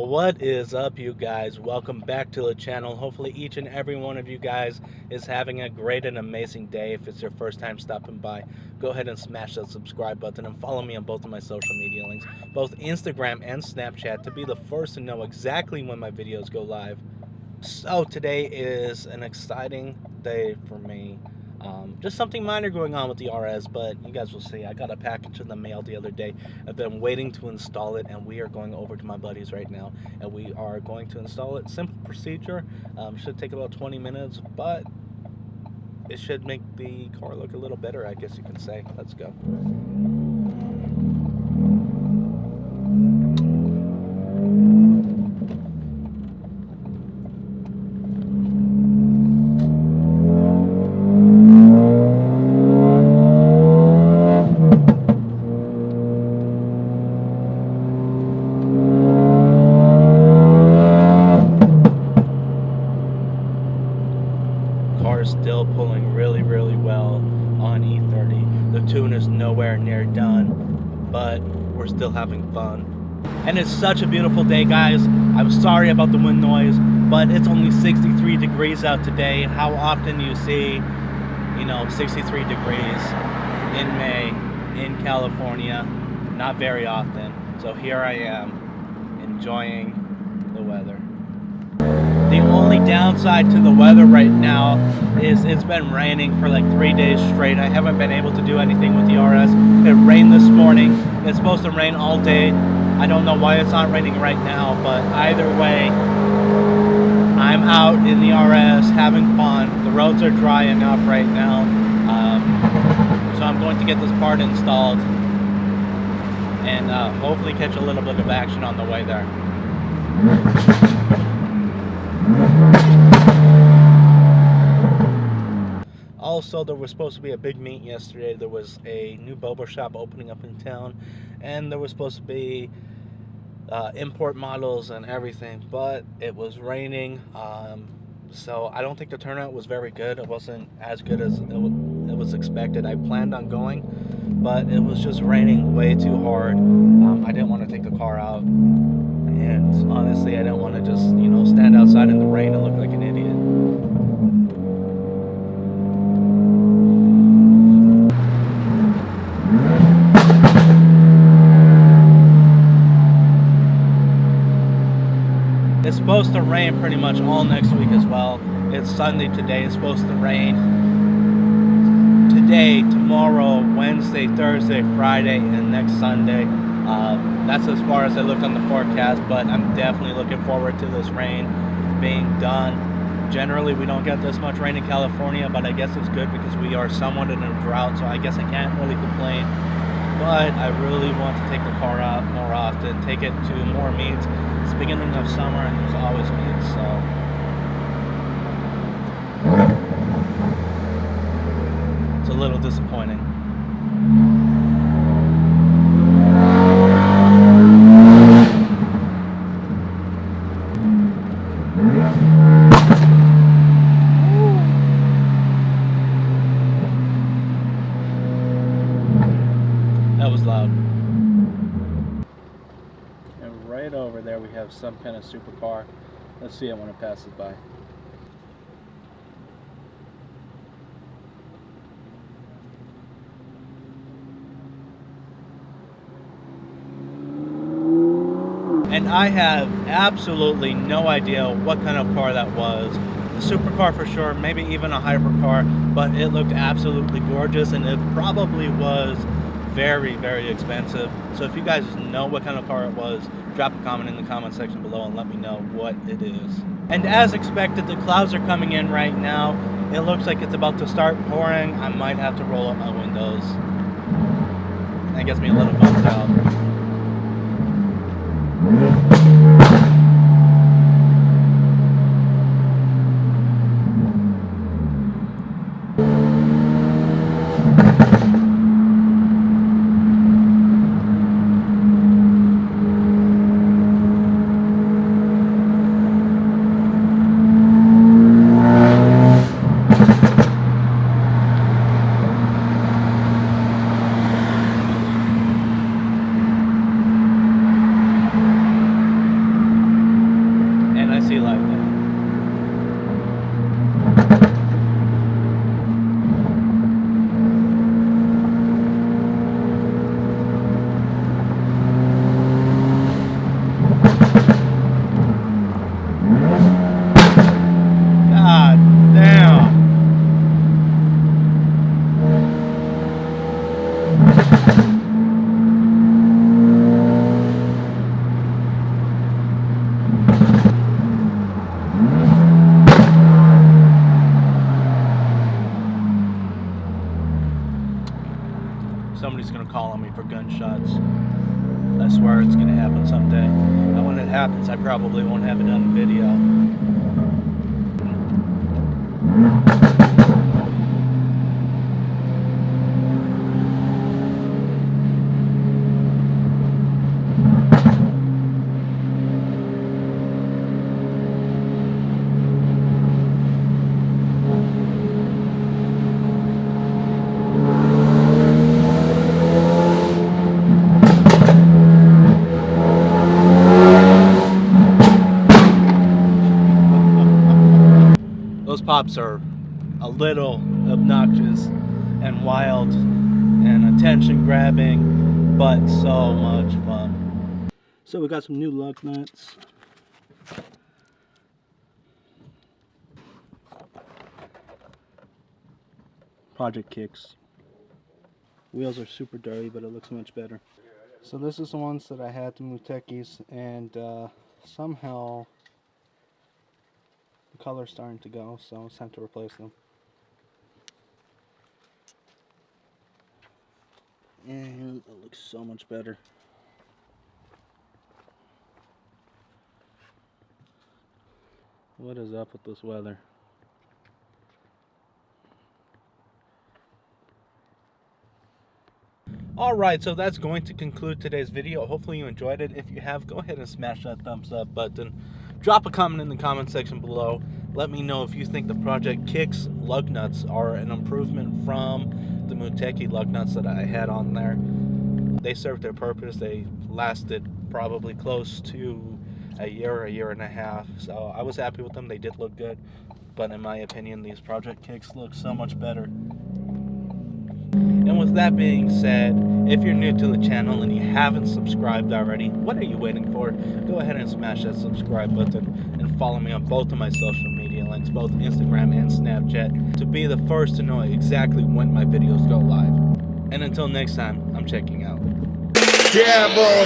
What is up, you guys? Welcome back to the channel. Hopefully each and every one of you guys is having a great and amazing day. If it's your first time stopping by, go ahead and smash that subscribe button and follow me on both of my social media links, both Instagram and Snapchat, to be the first to know exactly when my videos go live. So today is an exciting day for me. Just something minor going on with the RS, but you guys will see. I got a package in the mail the other day. I've been waiting to install it, and we are going over to my buddies right now, and we are going to install it. Simple procedure. Should take about 20 minutes, but it should make the car look a little better, I guess you can say. Let's go. Still pulling really well on E30. The tune is nowhere near done, but we're still having fun. And it's such a beautiful day, guys. I'm sorry about the wind noise, but it's only 63 degrees out today. How often do you see, 63 degrees in May in California? Not very often. So here I am enjoying the weather. The only downside to the weather right now is it's been raining for like 3 days straight. I haven't been able to do anything with the RS. It rained this morning. It's supposed to rain all day. I don't know why it's not raining right now, but either way, I'm out in the RS having fun. The roads are dry enough right now. So I'm going to get this part installed and hopefully catch a little bit of action on the way there. Also, there was supposed to be a big meet yesterday. There was a new boba shop opening up in town, and there was supposed to be import models and everything, but it was raining, so I don't think the turnout was very good. It wasn't as good as it was expected. I planned on going, but it was just raining way too hard. I didn't want to take the car out, and honestly, I didn't want to just stand outside in the rain and look like an idiot. It's supposed to rain pretty much all next week as well. It's Sunday today. It's supposed to rain today, tomorrow, Wednesday, Thursday, Friday, and next Sunday. That's as far as I looked on the forecast, but I'm definitely looking forward to this rain being done. Generally, we don't get this much rain in California, but I guess it's good because we are somewhat in a drought, so I guess I can't really complain. But I really want to take the car out more often, take it to more meets. It's the beginning of summer and there's always meets, so it's a little disappointing. That was loud. And right over there we have some kind of supercar. Let's see it when it passes by. And I have absolutely no idea what kind of car that was. A supercar for sure, maybe even a hypercar, but it looked absolutely gorgeous, and it probably was very expensive. So if you guys know what kind of car it was, drop a comment in the comment section below and let me know what it is. And as expected, the clouds are coming in right now. It looks like it's about to start pouring. I might have to roll up my windows. That gets me a little bummed out. shots. I swear it's gonna happen someday. And when it happens, I probably won't have it on video. Those pops are a little obnoxious and wild and attention grabbing, but so much fun. So we got some new lug nuts. Project Kics. Wheels are super dirty, but it looks much better. So this is the ones that I had to move techies, and somehow the color's starting to go, so it's time to replace them. And it looks so much better. What is up with this weather? Alright, so that's going to conclude today's video. Hopefully you enjoyed it. If you have, go ahead and smash that thumbs up button. Drop a comment in the comment section below. Let me know if you think the Project Kics lug nuts are an improvement from the Muteki lug nuts that I had on there. They served their purpose. They lasted probably close to a year and a half. So I was happy with them. They did look good. But in my opinion, these Project Kics look so much better. And with that being said, if you're new to the channel and you haven't subscribed already, what are you waiting for? Go ahead and smash that subscribe button and follow me on both of my social media links, both Instagram and Snapchat, to be the first to know exactly when my videos go live. And until next time, I'm checking out. Yeah, boy.